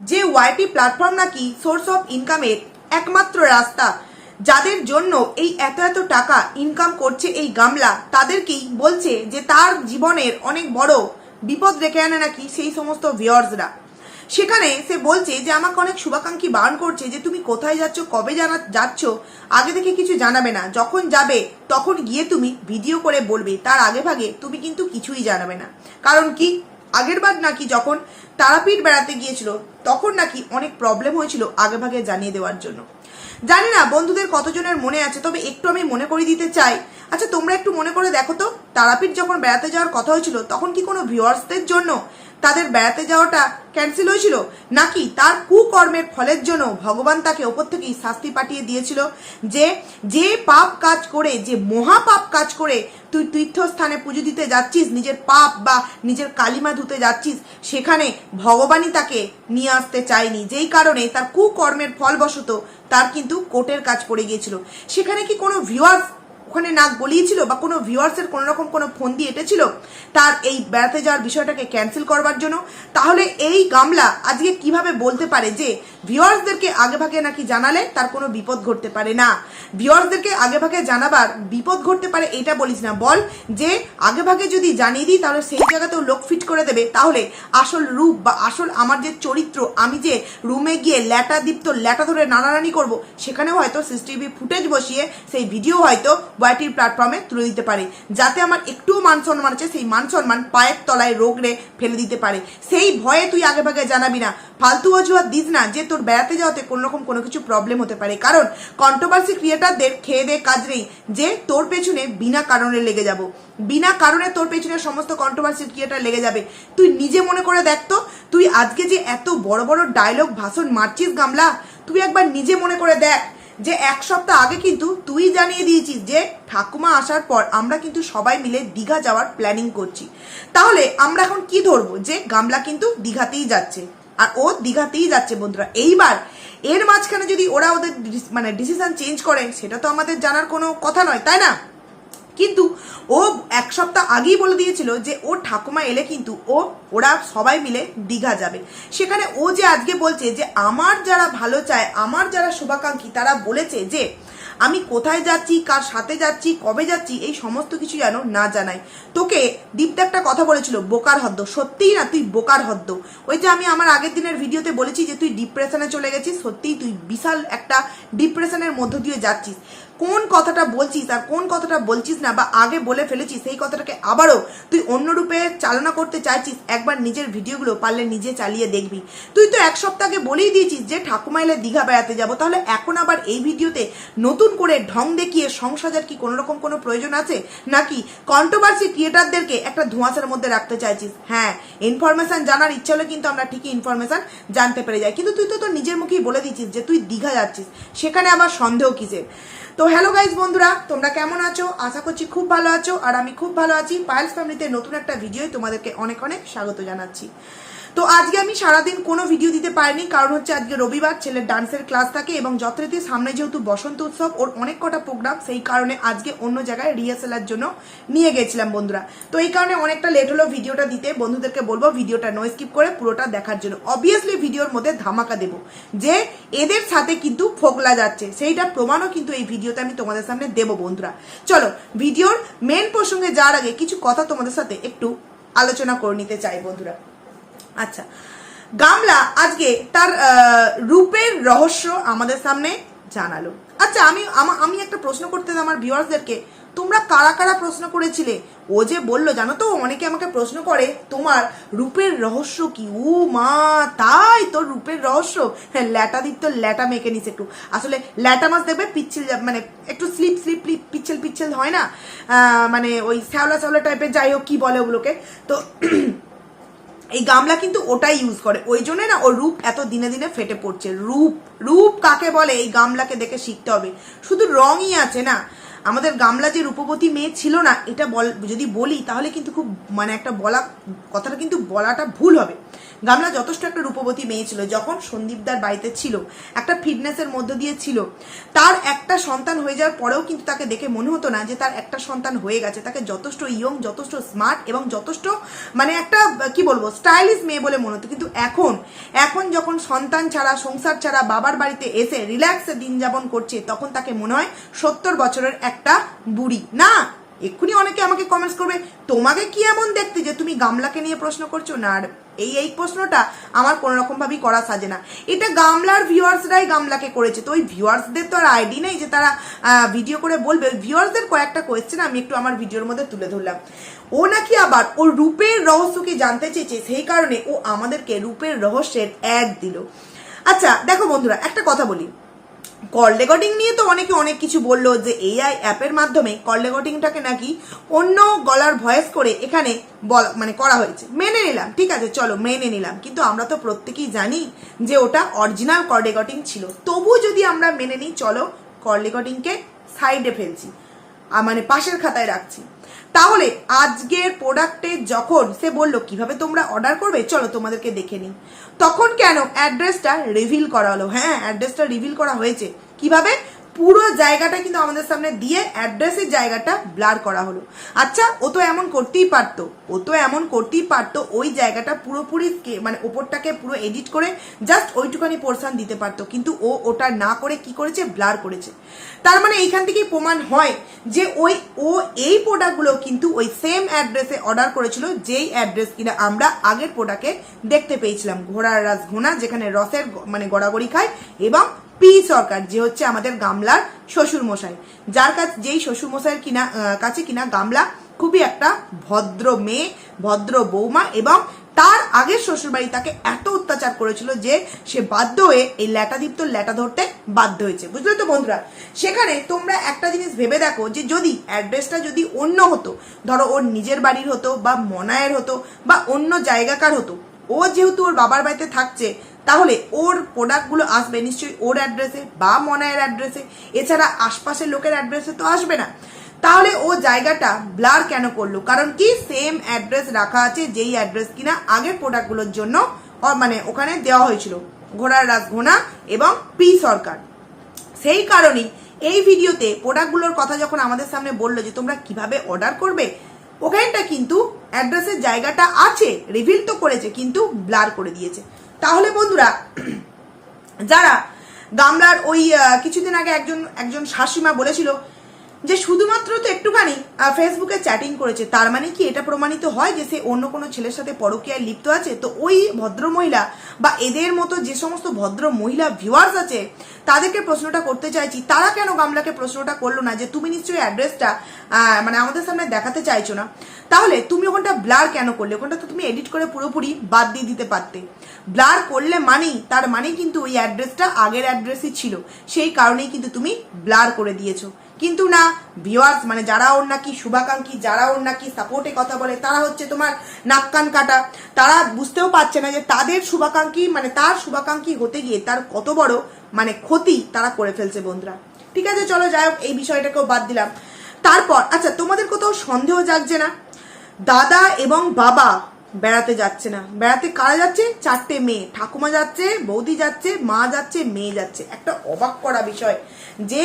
যে ওয়াইটি প্ল্যাটফর্ম নাকি source of ইনকামের একমাত্র রাস্তা, যাদের জন্য এই এত এত টাকা ইনকাম করছে এই গামলা, তাদেরকেই বলছে যে তার জীবনের অনেক বড় বিপদ রেখে আনে নাকি সেই সমস্ত ভিউয়ার্সরা। সেখানে সে বলছে যে আমাকে অনেক শুভাকাঙ্ক্ষী বারণ করছে যে তুমি কোথায় যাচ্ছ, কবে যাচ্ছ, আগে থেকে কিছু জানাবে না, যখন যাবে তখন গিয়ে তুমি ভিডিও করে বলবে, তার আগে ভাগে তুমি কিন্তু কিছুই জানাবে না। কারণ কি, আগের বার নাকি যখন তারাপীঠ বেড়াতে গিয়েছিল তখন নাকি অনেক প্রবলেম হয়েছিল আগে ভাগে জানিয়ে দেওয়ার জন্য। জানি না বন্ধুদের কতজনের মনে আছে, তবে একটু আমি মনে করে দিতে চাই। আচ্ছা তোমরা একটু মনে করে দেখো তো, তারাপীঠ যখন বেড়াতে যাওয়ার কথা হয়েছিল তখন কি কোনো ভিউয়ার্সদের জন্য তাদের বেড়াতে যাওয়াটা ক্যান্সেল হয়েছিল, নাকি তার কুকর্মের ফলের জন্য ভগবান তাকে ওপর থেকেই শাস্তি পাঠিয়ে দিয়েছিল যে যে পাপ কাজ করে, যে মহাপাপ কাজ করে তুই তীর্থস্থানে পুজো দিতে যাচ্ছিস, নিজের পাপ বা নিজের কালিমা ধুতে যাচ্ছিস, সেখানে ভগবানই তাকে নিয়ে আসতে চায়নি, যেই কারণে তার কুকর্মের ফলবশত তার কিন্তু কোর্টের কাজ পড়ে গিয়েছিল। সেখানে কি কোনো ভিউয়ার্স ওখানে নাক গলিয়েছিল বা কোনো ভিউয়ার্সের কোনো রকম কোনো ফোন দিয়ে এটেছিল তার এই বেড়াতে যাওয়ার বিষয়টাকে ক্যান্সেল করবার জন্য? তাহলে এই গামলা আজকে কিভাবে বলতে পারে যে ভিউয়ার্সদেরকে আগে ভাগে নাকি জানালে তার কোনো বিপদ ঘটতে পারে না? ভিউয়ার্সদেরকে আগে ভাগে জানাবার বিপদ ঘটতে পারে এটা বলিস না, বল যে আগে ভাগে যদি জানিয়ে দিই তাহলে সেই জায়গাতেও লোক ফিট করে দেবে, তাহলে আসল রূপ বা আসল আমার যে চরিত্র, আমি যে রুমে গিয়ে ল্যাটা দীপ্ত ল্যাটা ধরে নাড়ানাড়ি করবো, সেখানেও হয়তো সিসিটিভি ফুটেজ বসিয়ে সেই ভিডিও হয়তো ওয়াইটির প্ল্যাটফর্মে তুলে দিতে পারে, যাতে আমার একটুও মান সম্মান আছে সেই মান সম্মান পায়ের তলায় রোগড়ে ফেলে দিতে পারে। সেই ভয়ে তুই আগে ভাগে জানাবি না, ফালতু অজুহাত দিস না যে তোর বেড়াতে যাওয়াতে কোনো রকম কোনো কিছু প্রবলেম হতে পারে। কারণ কন্ট্রোভার্সি ক্রিয়েটারদের খেয়ে দে কাজ নেই যে তোর পেছনে বিনা কারণে লেগে যাব, বিনা কারণে তোর পেছনে সমস্ত কন্ট্রোভার্সি ক্রিয়েটার লেগে যাবে। তুই নিজে মনে করে দেখ তো, তুই আজকে যে এত বড় বড় ডায়লগ ভাষণ মারছিস গামলা, তুই একবার নিজে মনে করে দেখ যে এক সপ্তাহ আগে কিন্তু তুই জানিয়ে দিয়েছিস যে ঠাকুমা আসার পর আমরা কিন্তু সবাই মিলে দীঘা যাওয়ার প্ল্যানিং করছি। তাহলে আমরা এখন কি ধরবো যে গামলা কিন্তু দীঘাতেই যাচ্ছে, আর ও দীঘাতেই যাচ্ছে বন্ধুরা। এইবার এর মাঝখানে যদি ওরা ওদের মানে ডিসিশন চেঞ্জ করে, সেটা তো আমাদের জানার কোনো কথা নয়, তাই না? কিন্তু ও এক সপ্তাহ আগেই বলে দিয়েছিল যে ওর ঠাকুমা এলে কিন্তু ওরা সবাই মিলে দীঘা যাবে। সেখানে ও যে আজকে বলছে যে আমার যারা ভালো চায়, আমার যারা শুভাকাঙ্ক্ষী, তারা বলেছে যে আমি কোথায় যাচ্ছি, কার সাথে যাচ্ছি, কবে যাচ্ছি, এই সমস্ত কিছু যেন না জানাই। তোকে দীপ্ত একটা কথা বলেছিল, বোকার হদ্দ। সত্যিই না, তুই বোকার হদ্দ। ওই যে আমি আমার আগের দিনের ভিডিওতে বলেছি যে তুই ডিপ্রেশনে চলে গেছিস, সত্যিই তুই বিশাল একটা ডিপ্রেশনের মধ্য দিয়ে যাচ্ছিস। কোন কথাটা বলছিস আর কোন কথাটা বলছিস না বা আগে বলে ফেলেছিস, সেই কথাটাকে আবারও তুই অন্য রূপে চালনা করতে চাইছিস। একবার নিজের ভিডিওগুলো পারলে নিজে চালিয়ে দেখবি। তুই তো এক সপ্তাহ আগে বলেই দিয়েছিস যে ঠাকুমা এলে দীঘা বেড়াতে যাবো, তাহলে এখন আবার এই ভিডিওতে নতুন করে ঢং দেখিয়ে সংসাজার কি কোনো রকম কোনো প্রয়োজন আছে? নাকি কন্ট্রোভার্সি ক্রিয়েটারদেরকে একটা ধোঁয়াশার মধ্যে রাখতে চাইছিস? হ্যাঁ, ইনফরমেশন জানার ইচ্ছা হলে কিন্তু আমরা ঠিকই ইনফরমেশন জানতে পেরে যাই, কিন্তু তুই তো নিজের মুখেই বলে দিচ্ছিস যে তুই দীঘা যাচ্ছিস, সেখানে আবার সন্দেহ কিসের? তো হ্যালো গাইজ বন্ধুরা, তোমরা কেমন আছো? আশা করছি খুব ভালো আছো, আর আমি খুব ভালো আছি। পায়েলস ফ্যামিলিতে নতুন একটা ভিডিও তোমাদেরকে অনেক অনেক স্বাগত জানাচ্ছি। তো আজকে আমি সারাদিন কোনো ভিডিও দিতে পারিনি, কারণ হচ্ছে আজকে রবিবার, ছেলের ডান্সের ক্লাস থাকে এবং যথারীতি সামনে যেহেতু বসন্ত উৎসব, ওর অনেক কটা প্রোগ্রাম, সেই কারণে আজকে অন্য জায়গায় রিহার্সালের জন্য নিয়ে গেছিলাম বন্ধুরা। তো এই কারণে অনেকটা লেট হলো ভিডিওটা দিতে। বন্ধুদেরকে বলবো ভিডিওটা নো স্কিপ করে পুরোটা দেখার জন্য। অবভিয়াসলি ভিডিওর মধ্যে ধামাকা দেবো যে এদের সাথে কিন্তু ফোকলা যাচ্ছে, সেইটা প্রমাণও কিন্তু এই ভিডিওতে আমি তোমাদের সামনে দেবো বন্ধুরা। চলো ভিডিওর মেন প্রসঙ্গে যাওয়ার আগে কিছু কথা তোমাদের সাথে একটু আলোচনা করে নিতে চাই বন্ধুরা। আচ্ছা, গামলা আজকে তার রূপের রহস্য আমাদের সামনে জানালো। আচ্ছা, আমি একটা প্রশ্ন করতে আমার ভিউয়ার্সদেরকে, তোমরা কারা কারা প্রশ্ন করেছিলে? ও যে বললো, জানো তো, অনেকে আমাকে প্রশ্ন করে তোমার রূপের রহস্য কি? ও মা, তাই তোর রূপের রহস্য? হ্যাঁ, ল্যাটা দিক তো ল্যাটা মেখে নিস একটু। আসলে ল্যাটা মাছ দেখবে পিচ্ছিল, মানে একটু স্লিপ পিচ্ছিল পিচ্ছিল হয় না, মানে ওই শ্যাওলা শ্যাওলা টাইপের, যাই হোক কি বলে ওগুলোকে। তো এই গামলা কিন্তু ওটাই ইউজ করে, ওই জন্য না ওর রূপ এত দিনে দিনে ফেটে পড়ছে। রূপ কাকে বলে এই গামলাকে দেখে শিখতে হবে। শুধু রঙই আছে না, আমাদের গামলা যে রূপবতী মেয়ে ছিল না, এটা যদি বলি তাহলে কিন্তু খুব মানে একটা কথাটা কিন্তু বলাটা ভুল হবে। গামলা যথেষ্ট একটা রূপবতী মেয়ে ছিল, যখন সন্দীপদার বাড়িতে ছিল, একটা ফিটনেসের মধ্য দিয়ে ছিল। তার একটা সন্তান হয়ে যাওয়ার পরেও কিন্তু তাকে দেখে মনে হতো না যে তার একটা সন্তান হয়ে গেছে। তাকে যথেষ্ট ইয়ং, যথেষ্ট স্মার্ট এবং যথেষ্ট মানে একটা কি বলবো স্টাইলিশ মেয়ে বলে মনে হতো। কিন্তু এখন যখন সন্তান ছাড়া, সংসার ছাড়া বাবার বাড়িতে এসে রিল্যাক্সে দিন যাপন করছে, তখন তাকে মনে হয় 70 বছরের একটা বুড়ি। না, এক্ষুনি অনেকে আমাকে কমেন্টস করবে, তোমাকে কি এমন দেখতে যে তুমি গামলাকে নিয়ে প্রশ্ন করছো? না, আর এই প্রশ্নটা আমার কোনো রকম ভাবেই করা সাজে না। এটা গামলার ভিউয়ার্সরাই গামলাকে করেছে। তো ওই ভিউয়ার্সদের তো আর আইডি নেই যে তারা ভিডিও করে বলবে। ভিউয়ার্সদের কয়েকটা কোয়েশ্চেন আমি একটু আমার ভিডিওর মধ্যে তুলে ধরলাম। ও নাকি আবার ওর রূপের রহস্যকে জানতে চেয়েছে, সেই কারণে ও আমাদেরকে রূপের রহস্যের অ্যাড দিল। আচ্ছা দেখো বন্ধুরা, একটা কথা বলি, কল রেকর্ডিং নিয়ে তো অনেকে অনেক কিছু বললো যে এআই অ্যাপের মাধ্যমে কল রেকর্ডিংটাকে নাকি অন্য গলার ভয়েস করে এখানে মানে করা হয়েছে। মেনে নিলাম, ঠিক আছে, চলো মেনে নিলাম। কিন্তু আমরা তো প্রত্যেকেই জানি যে ওটা অরিজিনাল কল রেকর্ডিং ছিল। তবু যদি আমরা মেনে নিই, চলো কল রেকর্ডিংকে সাইডে ফেলছি, মানে পাশের খাতায় রাখছি। তাহলে আজকের প্রোডাক্টে যখন সে বললো কিভাবে তোমরা অর্ডার করবে, চলো তোমাদেরকে দেখে নিই, তখন কেন অ্যাড্রেসটা রিভিল করা হলো? হ্যাঁ, অ্যাড্রেসটা রিভিল করা হয়েছে। কিভাবে? পুরো জায়গাটা কিন্তু আমাদের সামনে দিয়ে অ্যাড্রেসের জায়গাটা ব্লার করা হলো। আচ্ছা, ও তো এমন করতেই পারতো, ওই জায়গাটা পুরোপুরি মানে ওপরটাকে পুরো এডিট করে জাস্ট ওইটুখানি পোর্শন দিতে পারতো, কিন্তু ও ওটা না করে কি করেছে? ব্লার করেছে। তার মানে এইখান থেকেই প্রমাণ হয় যে ও এই প্রোডাক্টগুলো কিন্তু ওই সেম অ্যাড্রেসে অর্ডার করেছিল, যেই অ্যাড্রেস কিনা আমরা আগের প্রোডাক্টে দেখতে পেয়েছিলাম। ঘোড়ার রাস ঘোনা, যেখানে রসের মানে গড়াগড়ি খায়, এবং পি সরকার, যে হচ্ছে আমাদের গামলার শ্বশুর মশাই, যেই শ্বশুর মশাইয়ের কাছে কিনা গামলা খুবই একটা ভদ্র মেয়ে, ভদ্র বৌমা, এবং তার আগের শ্বশুরবাড়ি তাকে এত অত্যাচার করেছিল যে সে বাধ্য হয়ে এই ল্যাটাদীপ্ত ল্যাটা ধরতে বাধ্য হয়েছে। বুঝলে তো বন্ধুরা? সেখানে তোমরা একটা জিনিস ভেবে দেখো, যে যদি অ্যাড্রেসটা যদি অন্য হতো, ধরো ওর নিজের বাড়ির হতো বা মনায়ের হতো বা অন্য জায়গাকার হতো, ও যেহেতু ওর বাবার বাড়িতে থাকছে, তাহলে ওর প্রোডাক্টগুলো আসবে নিশ্চয়ই ওর অ্যাড্রেসে বা মনায়ের অ্যাড্রেসে, এছাড়া আশপাশের লোকের অ্যাড্রেসে তো আসবে না। তাহলে ও জায়গাটা ব্লার কেন করলো? কারণ কি, সেম অ্যাড্রেস রাখা আছে, যেই অ্যাড্রেস কিনা আগের প্রোডাক্টগুলোর জন্য মানে ওখানে দেওয়া হয়েছিল, ঘোড়ার রাস ঘোনা এবং পি সরকার। সেই কারণেই এই ভিডিওতে প্রোডাক্টগুলোর কথা যখন আমাদের সামনে বললো যে তোমরা কিভাবে অর্ডার করবে, ওখানটা কিন্তু অ্যাড্রেসের জায়গাটা আছে, রিভিল তো করেছে, কিন্তু ব্লার করে দিয়েছে। তাহলে বন্ধুরা, যারা গামলার ওই কিছুদিন আগে একজন শাশুমা বলেছিল যে শুধুমাত্র তো একটুখানি ফেসবুকে চ্যাটিং করেছে, তার মানে কি এটা প্রমাণিত হয় যে সে অন্য কোনো ছেলের সাথে পরকীয়ায় লিপ্ত আছে? তো ওই ভদ্র মহিলা বা এদের মতো যে সমস্ত ভদ্র মহিলা ভিউয়ার্স আছে, তাদেরকে প্রশ্নটা করতে চাইছি, তারা কেন গামলাকে প্রশ্নটা করলো না যে তুমি নিশ্চয়ই অ্যাড্রেসটা মানে আমাদের সামনে দেখাতে চাইছো না, তাহলে তুমি ওখানটা ব্লার কেন করলে? ওখানটা তো তুমি এডিট করে পুরোপুরি বাদ দিয়ে দিতে পারতে। ব্লার করলে তার মানে কিন্তু ওই অ্যাড্রেসটা আগের অ্যাড্রেসই ছিল, সেই কারণেই কিন্তু তুমি ব্লার করে দিয়েছো। কিন্তু না, ভিউয়ার্স মানে যারা ওর নাকি শুভাকাঙ্ক্ষী, যারা ওর নাকি সাপোর্টে কথা বলে, তারা হচ্ছে তোমার নাক কান কাটা। তারা বুঝতেও পারছে না যে তাদের শুভাকাঙ্ক্ষী মানে তার শুভাকাঙ্ক্ষী হতে গিয়ে তার কত বড় মানে ক্ষতি তারা করে ফেলছে বন্ধুরা। ঠিক আছে, চলো যাই হোক, এই বিষয়টাকেও বাদ দিলাম। তারপর আচ্ছা, তোমাদের কোথাও সন্দেহ জাগছে না? দাদা এবং বাবা বেড়াতে যাচ্ছে না। বেড়াতে কারা যাচ্ছে? 4টে মেয়ে, ঠাকুমা যাচ্ছে, বৌদি যাচ্ছে, মা যাচ্ছে, মেয়ে যাচ্ছে। একটা অবাক করা বিষয় যে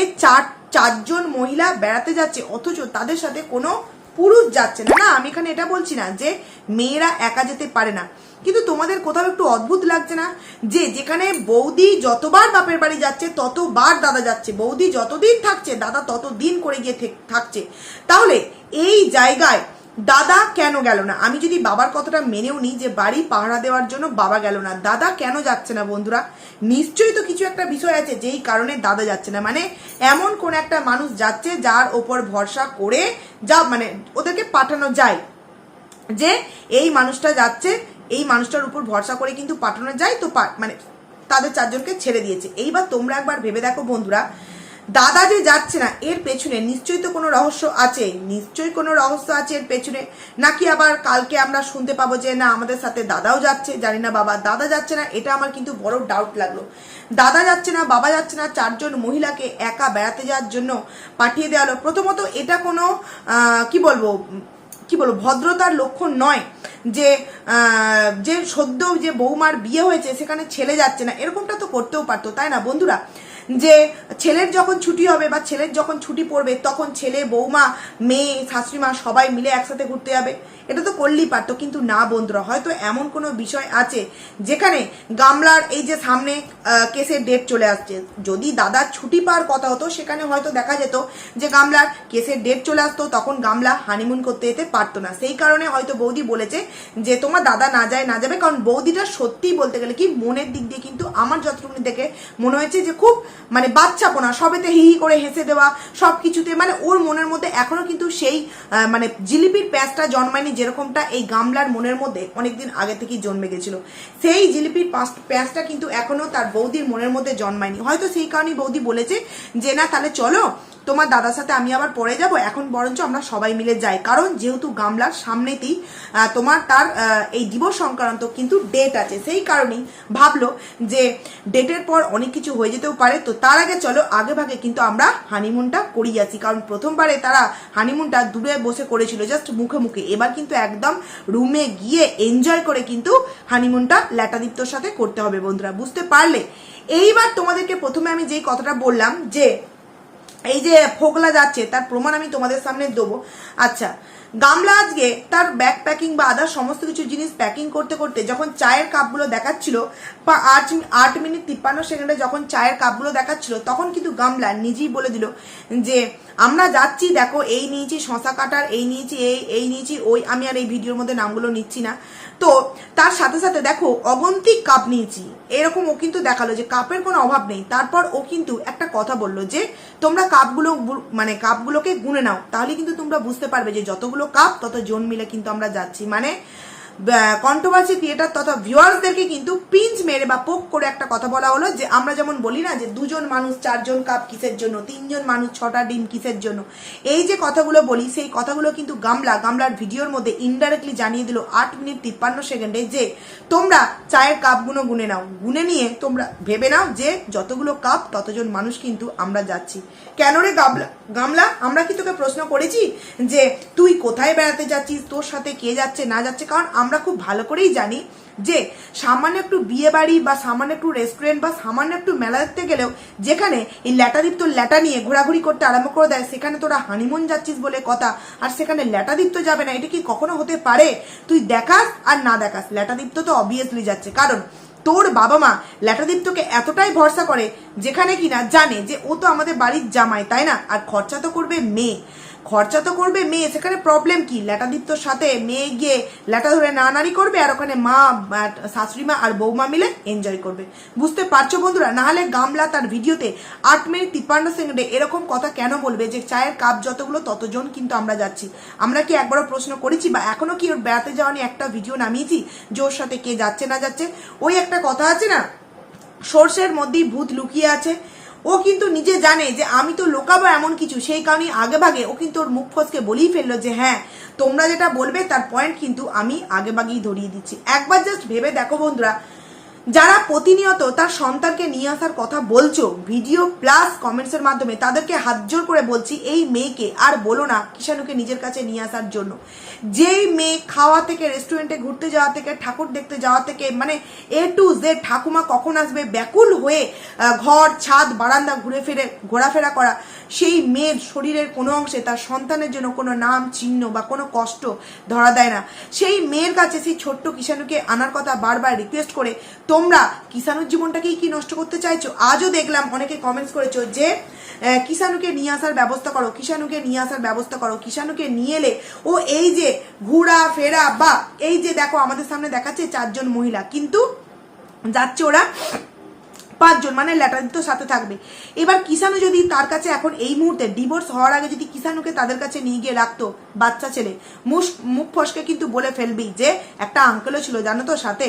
চারজন মহিলা বেড়াতে যাচ্ছে, অথচ তাদের সাথে কোনো পুরুষ যাচ্ছে না। না, আমি এখানে এটা বলছি না যে মেয়েরা একা যেতে পারে না, কিন্তু তোমাদের কোথাও একটু অদ্ভুত লাগছে না যে যেখানে বৌদি যতবার বাপের বাড়ি যাচ্ছে ততবার দাদা যাচ্ছে, বৌদি যতদিন থাকছে দাদা ততদিন করে গিয়ে থাকছে। তাহলে এই জায়গায় দাদা কেন গেল না? আমি যদি বাবার কথাটা মেনেও নিই যে বাড়ি পাহারা দেওয়ার জন্য বাবা গেল না, দাদা কেন যাচ্ছে না বন্ধুরা? নিশ্চয়ই তো কিছু একটা বিষয় আছে যেই কারণে দাদা যাচ্ছে না। মানে এমন কোন একটা মানুষ যাচ্ছে যার ওপর ভরসা করে মানে ওদেরকে পাঠানো যায়, যে এই মানুষটা যাচ্ছে, এই মানুষটার উপর ভরসা করে কিন্তু পাঠানো যায়, তো মানে তাদের 4জনকে ছেড়ে দিয়েছে। এইবার তোমরা একবার ভেবে দেখো বন্ধুরা, দাদা যে যাচ্ছে না এর পেছনে নিশ্চয়ই তো কোনো রহস্য আছে, নিশ্চয়ই কোনো রহস্য আছে এর পেছনে। নাকি আবার কালকে আমরা শুনতে পাবো যে না আমাদের সাথে দাদাও যাচ্ছে, জানি না বাবা। দাদা যাচ্ছে না, এটা আমার কিন্তু বড় ডাউট লাগলো। দাদা যাচ্ছে না, বাবা যাচ্ছে না, 4জন মহিলাকে একা বেড়াতে যাওয়ার জন্য পাঠিয়ে দেওয়া হলো। প্রথমত এটা কোনো কি বলবো কি বলবো ভদ্রতার লক্ষণ নয় যে যে সদ্য যে বৌমার বিয়ে হয়েছে সেখানে ছেলে যাচ্ছে না, এরকমটা তো করতেও পারতো, তাই না বন্ধুরা? যে ছেলের যখন ছুটি হবে বা ছেলের যখন ছুটি পড়বে তখন ছেলে বৌমা মেয়ে শাশুড়ি মা সবাই মিলে একসাথে ঘুরতে যাবে, এটা তো করলেই পারতো। কিন্তু না বন্ধুরা, হয়তো এমন কোনো বিষয় আছে যেখানে গামলার এই যে সামনে কেসের ডেট চলে আসছে, যদি দাদার ছুটি পাওয়ার কথা হতো সেখানে হয়তো দেখা যেত যে গামলার কেসের ডেট চলে আসতো, তখন গামলা হানিমুন করতে যেতে পারতো না। সেই কারণে হয়তো বৌদি বলেছে যে তোমার দাদা না যাবে, কারণ বৌদিটা সত্যিই বলতে গেলে কি মনের দিক দিয়ে কিন্তু আমার যতটুকু দেখে মনে হয়েছে যে খুব মানে বাচ্চাপনা, সবেতে হি হি করে হেসে দেওয়া, সব কিছুতে মানে ওর মনের মধ্যে এখনো কিন্তু সেই মানে জিলিপির প্যাঁচটা জন্মায়নি, যেরকমটা এই গামলার মনের মধ্যে অনেকদিন আগে থেকেই জন্মে গেছিল। সেই জিলিপির প্যাঁচটা কিন্তু এখনো তার বৌদির মনের মধ্যে জন্মায়নি। হয়তো সেই কারণেই বৌদি বলেছে যে না তাহলে চলো তোমার দাদার সাথে আমি আবার পরে যাব, এখন বরঞ্চ আমরা সবাই মিলে যাই। কারণ যেহেতু গামলার সামনেতেই তোমার তার এই দিবস সংক্রান্ত কিন্তু ডেট আছে, সেই কারণেই ভাবলো যে ডেটের পর অনেক কিছু হয়ে যেতেও পারে, তো তার আগে চলো আগে ভাগে কিন্তু আমরা হানিমুনটা করিয়ে আসি। কারণ প্রথমবারে তারা হানিমুনটা দূরে বসে করেছিল জাস্ট মুখে মুখে, এবার কিন্তু একদম রুমে গিয়ে এনজয় করে কিন্তু হানিমুনটা ল্যাটাদীপ্তর সাথে করতে হবে বন্ধুরা, বুঝতে পারলে? এইবার তোমাদেরকে প্রথমে আমি যেই কথাটা বললাম যে এই যে ফোকলা যাচ্ছে তার প্রমাণ আমি তোমাদের সামনে দেবো। আচ্ছা, গামলা আজকে তার ব্যাগ প্যাকিং বা আদার সমস্ত কিছু জিনিস প্যাকিং করতে করতে যখন চায়ের কাপগুলো দেখাচ্ছিল বা 8 মিনিট 53 সেকেন্ডে যখন চায়ের কাপগুলো দেখাচ্ছিল, তখন কিন্তু গামলা নিজেই বলে দিল যে আমরা যাচ্ছি, দেখো এই নিয়েছি শশা কাটার, এই নিয়েছি এই নিয়েছি ওই, আমি আর এই ভিডিওর মধ্যে নামগুলো নিচ্ছি না। তো তার সাথে সাথে দেখো অগন্তিক কাপ নিয়েছি, এরকম ও কিন্তু দেখালো যে কাপের কোনো অভাব নেই। তারপর ও কিন্তু একটা কথা বললো যে তোমরা কাপগুলোকে গুনে নাও, তাহলে কিন্তু তোমরা বুঝতে পারবে যে যতগুলো কাপ তত জন মিলে কিন্তু আমরা যাচ্ছি। মানে কন্ট্রোভার্সি ক্রিয়েটার তথা ভিউয়ার্সদেরকে কিন্তু পিঞ্চ মেরে বা পোক করে একটা কথা বলা হলো যে আমরা যেমন বলি না যে 2জন মানুষ 4জন কাপ কিসের জন্য, 3জন মানুষ 6টা ডিম কিসের জন্য, এই যে কথাগুলো বলি সেই কথাগুলো কিন্তু গামলার ভিডিওর মধ্যে ইনডাইরেক্টলি জানিয়ে দিল 8 মিনিট 53 সেকেন্ডে যে তোমরা চায়ের কাপগুলো গুনে নাও, গুনে নিয়ে তোমরা ভেবে নাও যে যতগুলো কাপ ততজন মানুষ কিন্তু আমরা যাচ্ছি। কেন রে গামলা, আমরা কি তোকে প্রশ্ন করেছি যে তুই কোথায় বেড়াতে যাচ্ছিস, তোর সাথে কে যাচ্ছে না যাচ্ছে? কারণ আমরা খুব ভালো করেই জানি যে সামান্য একটু বিয়ে বাড়ি বা সামান্য একটু রেস্টুরেন্ট বা সামান্য একটু মেলা দেখতে গেলেও যেখানে এই ল্যাটাদীপ্ত ল্যাটা নিয়ে ঘোরাঘুরি করতে আরম্ভ করে দেয়, সেখানে তোরা হানিমুন যাচ্ছিস বলে কথা, আর সেখানে ল্যাটাদীপ্ত যাবে না, এটা কি কখনো হতে পারে? তুই দেখাস আর না দেখাস, ল্যাটাদীপ্ত তো অবভিয়াসলি যাচ্ছে। কারণ তোর বাবা মা ল্যাটাদীপ্তকে এতটাই ভরসা করে যেখানে কিনা জানে যে ও তো আমাদের বাড়ির জামাই, তাই না? আর খরচা তো করবে মেয়ে, সেখানে প্রবলেম কি? ল্যাটাদীপ্তর সাথে মেয়ে গিয়ে ল্যাটা ধরে নাড়ানাড়ি করবে আর ওখানে মা শাশুড়ি মা আর বৌমা মিলে এনজয় করবে। বুঝতে পারছো বন্ধুরা? নাহলে গামলা তার ভিডিওতে 8 মিনিট 53 সেকেন্ডে এরকম কথা কেন বলবে যে চায়ের কাপ যতগুলো ততজন কিন্তু আমরা যাচ্ছি? আমরা কি একবারও প্রশ্ন করেছি বা এখনো কি ওর বেড়াতে যাওয়া নিয়ে একটা ভিডিও নামিয়েছি যে ওর সাথে কে যাচ্ছে না যাচ্ছে? ওই একটা কথা আছে না, সর্ষের মধ্যেই ভূত লুকিয়ে আছে। ও কিন্তু নিজে জানে যে আমি তো লোকাবো এমন কিছু, সেই কারণে আগে ভাগে ও কিন্তু ওর মুখ ফসকে বলেই ফেললো যে হ্যাঁ তোমরা যেটা বলবে তার পয়েন্ট কিন্তু আমি আগে ভাগেই ধরিয়ে দিচ্ছি। একবার জাস্ট ভেবে দেখো বন্ধুরা, যারা প্রতিনিয়ত তার সন্তানকে নিয়ে আসার কথা বলছো ভিডিও প্লাস কমেন্টসের মাধ্যমে, তাদেরকে হাত জোর করে বলছি এই মেয়েকে আর বলো না কিষাণুকে নিজের কাছে নিয়ে আসার জন্য। যেই মেয়ে খাওয়া থেকে, রেস্টুরেন্টে ঘুরতে যাওয়া থেকে, ঠাকুর দেখতে যাওয়া থেকে, মানে A to Z ঠাকুমা কখন আসবে ব্যাকুল হয়ে ঘর ছাদ বারান্দা ঘোরাফেরা করা, সেই মেয়ের শরীরের কোনো অংশে তার সন্তানের জন্য কোনো নাম চিহ্ন বা কোনো কষ্ট ধরা দেয় না। সেই মেয়ের কাছে সেই ছোট্ট কিষাণুকে আনার কথা বারবার রিকোয়েস্ট করে তোমরা কিষাণুর জীবনটাকেই কি নষ্ট করতে চাইছো? আজও দেখলাম অনেকে কমেন্টস করেছো যে কিষাণুকে নিয়ে আসার ব্যবস্থা করো, কিষাণুকে নিয়ে এলে ও এই যে ঘোরা ফেরা বা এই যে দেখো আমাদের সামনে দেখাচ্ছে 4জন মহিলা, কিন্তু যাচ্ছে ওরা 5জন, মানে ল্যাটাদীপ্তর সাথে থাকবে। এবার কিষাণু যদি তার কাছে এখন এই মুহূর্তে ডিভোর্স হওয়ার আগে যদি কিষাণুকে তাদের কাছে নিয়ে গিয়ে রাখতো, বাচ্চা ছেলে মুখ ফসকে কিন্তু বলে ফেলবি যে একটা আঙ্কেলও ছিল জানো তো সাথে,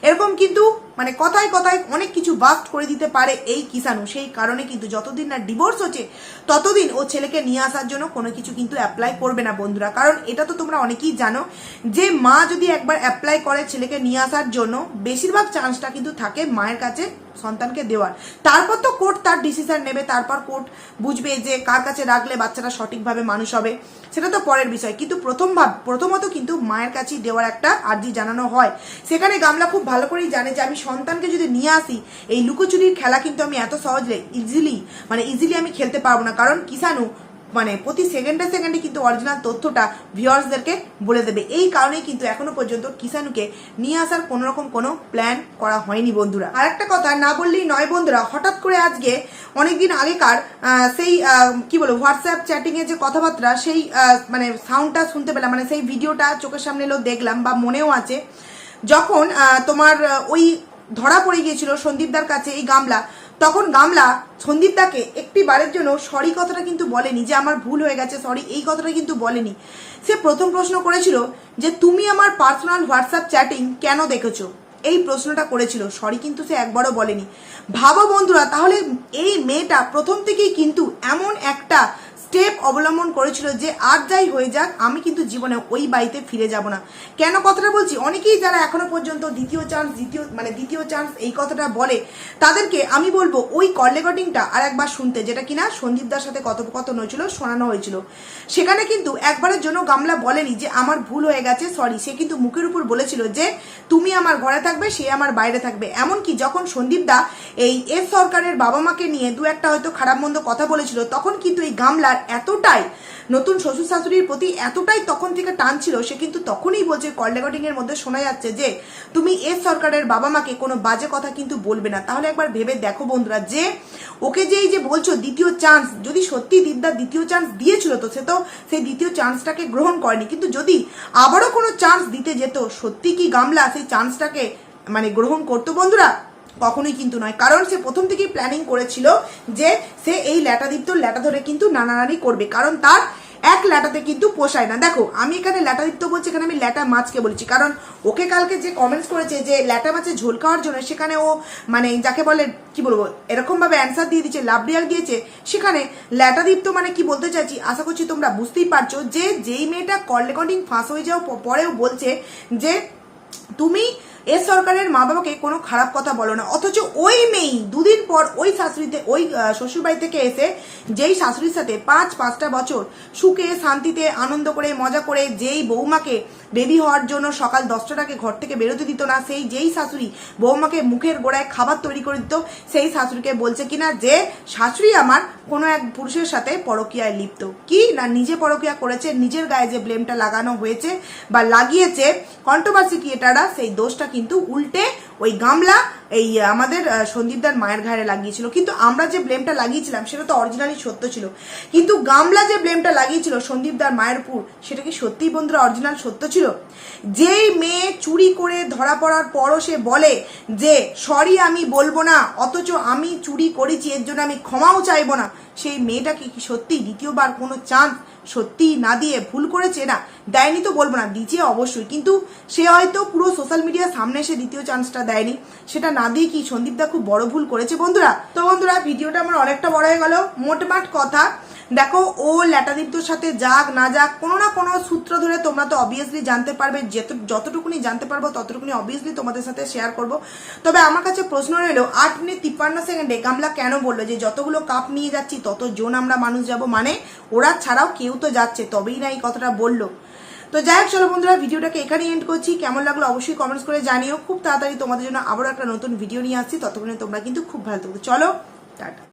এরকম কিন্তু মানে কথায় কথায় অনেক কিছু বাস্ট করে দিতে পারে এই কিষাণু। সেই কারণে কিন্তু যতদিন না ডিভোর্স হচ্ছে ততদিন ও ছেলেকে নিয়ে আসার জন্য কোনো কিছু কিন্তু অ্যাপ্লাই করবে না বন্ধুরা। কারণ এটা তো তোমরা অনেকেই জানো যে মা যদি একবার অ্যাপ্লাই করে ছেলেকে নিয়ে আসার জন্য, বেশিরভাগ চান্সটা কিন্তু থাকে মায়ের কাছে সন্তানকে দেওয়ার। তারপর তো কোর্ট তার ডিসিশন নেবে, তারপর কোর্ট বুঝবে যে কার কাছে রাখলে বাচ্চাটা সঠিকভাবে মানুষ হবে, সেটা তো পরের বিষয়। কিন্তু প্রথমত কিন্তু মায়ের কাছেই দেওয়ার একটা আর্জি জানানো হয়। সেখানে গামলা খুব ভালো করেই জানে যে আমি সন্তানকে যদি নিয়ে আসি, এই লুকোচুরির খেলা কিন্তু আমি এত সহজে ইজিলি আমি খেলতে পারবো না, কারণ কিষাণু মানে প্রতি সেকেন্ডে কিন্তু অরিজিনাল তথ্যটা ভিউয়ার্সদেরকে বলে দেবে। এই কারণেই কিন্তু এখনো পর্যন্ত কিষাণুকে নিয়ে আসার কোনো রকম কোনো প্ল্যান করা হয়নি বন্ধুরা। আর একটা কথা না বললেই নয় বন্ধুরা, হঠাৎ করে আজকে অনেকদিন আগেকার সেই কি বলবো হোয়াটসঅ্যাপ চ্যাটিং এ যে কথাবার্তা, সেই মানে সাউন্ডটা শুনতে পেলাম, মানে সেই ভিডিওটা চোখের সামনে এলো, দেখলাম বা মনেও আছে। যখন তোমার ওই ধরা পড়ে গিয়েছিল সন্দীপদার কাছে এই গামলা, তখন গামলা সন্দীপদাকে একটি বারের জন্য সরি কথাটা কিন্তু বলেনি, যে আমার ভুল হয়ে গেছে সরি, এই কথাটা কিন্তু বলেনি। সে প্রথম প্রশ্ন করেছিল যে তুমি আমার পার্সোনাল হোয়াটসঅ্যাপ চ্যাটিং কেন দেখেছো, এই প্রশ্নটা করেছিল। সরি কিন্তু সে একবারও বলেনি। ভাবো বন্ধুরা, তাহলে এই মেয়েটা প্রথম থেকেই কিন্তু এমন একটা স্টেপ অবলম্বন করেছিল যে আর যাই হয়ে যাক আমি কিন্তু জীবনে ওই বাড়িতে ফিরে যাব না। কেন কথাটা বলছি, অনেকেই যারা এখনো পর্যন্ত দ্বিতীয় চান্স এই কথাটা বলে, তাদেরকে আমি বলবো ওই কল রেকর্ডিংটা আর একবার শুনতে, যেটা কিনা সন্দীপদার সাথে কথোপকথন হয়েছিল, শোনানো হয়েছিল। সেখানে কিন্তু একবারের জন্য গামলা বলেনি যে আমার ভুল হয়ে গেছে সরি। সে কিন্তু মুখের উপর বলেছিল যে তুমি আমার ঘরে থাকবে, সে আমার বাইরে থাকবে। এমনকি যখন সন্দীপদা এই এস সরকারের বাবা মাকে নিয়ে দু একটা হয়তো খারাপ মন্দ কথা বলেছিল, তখন কিন্তু এই গামলার এতটাই নতুন শ্বশুর শাশুড়ির প্রতি এতটাই তখন থেকে টান ছিল, সে কিন্তু তখনই বলছে, কল রেকর্ডিং এর মধ্যে শোনা যাচ্ছে যে তুমি এস সরকারের বাবা মাকে কোনো বাজে কথা কিন্তু বলবে না। তাহলে একবার ভেবে দেখো বন্ধুরা, যে ওকে যে এই যে বলছো দ্বিতীয় চান্স, যদি সত্যি দীপদা দ্বিতীয় চান্স দিয়েছিল তো সে তো সেই দ্বিতীয় চান্সটাকে গ্রহণ করেনি, কিন্তু যদি আবারও কোনো চান্স দিতে যেত, সত্যি কি গামলা সেই চান্সটাকে মানে গ্রহণ করতো বন্ধুরা? কখনোই কিন্তু নয়, কারণ সে প্রথম থেকেই প্ল্যানিং করেছিল যে সে এই ল্যাটাদীপ্তর ল্যাটা ধরে কিন্তু নানানানি করবে, কারণ তার এক ল্যাটাতে কিন্তু পোষায় না। দেখো আমি এখানে ল্যাটাদীপ্ত বলছি, এখানে আমি ল্যাটা মাছকে বলেছি, কারণ ওকে কালকে যে কমেন্টস করেছে যে ল্যাটা মাছের ঝোল খাওয়ার জন্য, সেখানে ও মানে যাকে বলে কি বলবো এরকম ভাবে অ্যান্সার দিয়ে দিচ্ছে, লাভ রিয়াল দিয়েছে। সেখানে ল্যাটাদীপ্ত মানে কি বলতে চাইছি আশা করছি তোমরা বুঝতেই পারছো, যে যেই মেয়েটা কল রেকর্ডিং ফাঁস হয়ে যাওয়ার পরেও বলছে যে তুমি এস সরকারের মা বাবাকে কোনো খারাপ কথা বলো না, অথচ ওই মেয়ে দুদিন পর ওই শাশুড়িতে ওই শ্বশুরবাড়ি থেকে এসে যেই শাশুড়ির সাথে 5-5টা বছর সুখে শান্তিতে আনন্দ করে মজা করে, যেই বৌমাকে বেবি হওয়ার জন্য সকাল 10টাকে ঘর থেকে বেরোতে দিত না, সেই যেই শাশুড়ি বৌমাকে মুখের গোড়ায় খাবার তৈরি করে দিত, সেই শাশুড়িকে বলছে কিনা যে শাশুড়ি আমার কোনো এক পুরুষের সাথে পরকীয়ায় লিপ্ত। কি না নিজে পরকীয়া করেছে, নিজের গায়ে যে ব্লেমটা লাগানো হয়েছে বা লাগিয়েছে কন্ট্রোভার্সি ক্রিয়েটাররা, সেই দোষটা কিন্তু উল্টে ওই গামলা এই আমাদের সন্দীপদার মায়ের ঘাড়ে লাগিয়েছিল। কিন্তু আমরা যে ব্লেমটা লাগিয়েছিলাম সেটা তো অরিজিনালি সত্য ছিল, কিন্তু গামলা যে ব্লেমটা লাগিয়েছিল সন্দীপদার মায়ের উপর, সেটা কি সত্যিই বন্ধুরা অরিজিনাল সত্য ছিল? যেই মেয়ে চুরি করে ধরা পড়ার পরও সে বলে যে সরি আমি বলবো না, অথচ আমি চুরি করেছি এর জন্য আমি ক্ষমাও চাইবো না, সেই মেয়েটাকে কি সত্যি দ্বিতীয়বার কোনো চান্স সত্যি না দিয়ে ভুল করেছে? না দেয়নি তো বলবো না, দিচ্ছে অবশ্যই, কিন্তু সে হয়তো পুরো সোশ্যাল মিডিয়ার সামনে এসে দ্বিতীয় চান্সটা দেয়নি। সেটা না দিয়ে কি সন্দীপদা খুব বড় ভুল করেছে বন্ধুরা? তো বন্ধুরা ভিডিওটা আমার অনেকটা বড় হয়ে গেল। মোটমাট কথা দেখো, ও ল্যাটাদীপ্তর সাথে যাক না যাক, কোনো না কোনো সূত্র ধরে তোমরা তো অবভিয়াসলি জানতে পারবে, যতটুকুনি জানতে পারবো ততটুকুনি অবভিয়াসলি তোমাদের সাথে শেয়ার করব। তবে আমার কাছে প্রশ্ন রইল, 8 মিনিট 53 সেকেন্ডে গামলা কেন বললো যে যতগুলো কাপ নিয়ে যাচ্ছি ততজন আমরা মানুষ যাব, মানে ওরা ছাড়াও কেউ তো যাচ্ছে, তবেই না এই কথাটা বললো? তো যাই হোক, চলো বন্ধুরা ভিডিওটাকে এখানে এন্ড করছি। কেমন লাগলো অবশ্যই কমেন্টস করে জানিও। খুব তাড়াতাড়ি তোমাদের জন্য আবারও একটা নতুন ভিডিও নিয়ে আসছি, ততক্ষণে তোমরা কিন্তু খুব ভালো থাকবে। চলো টাটা।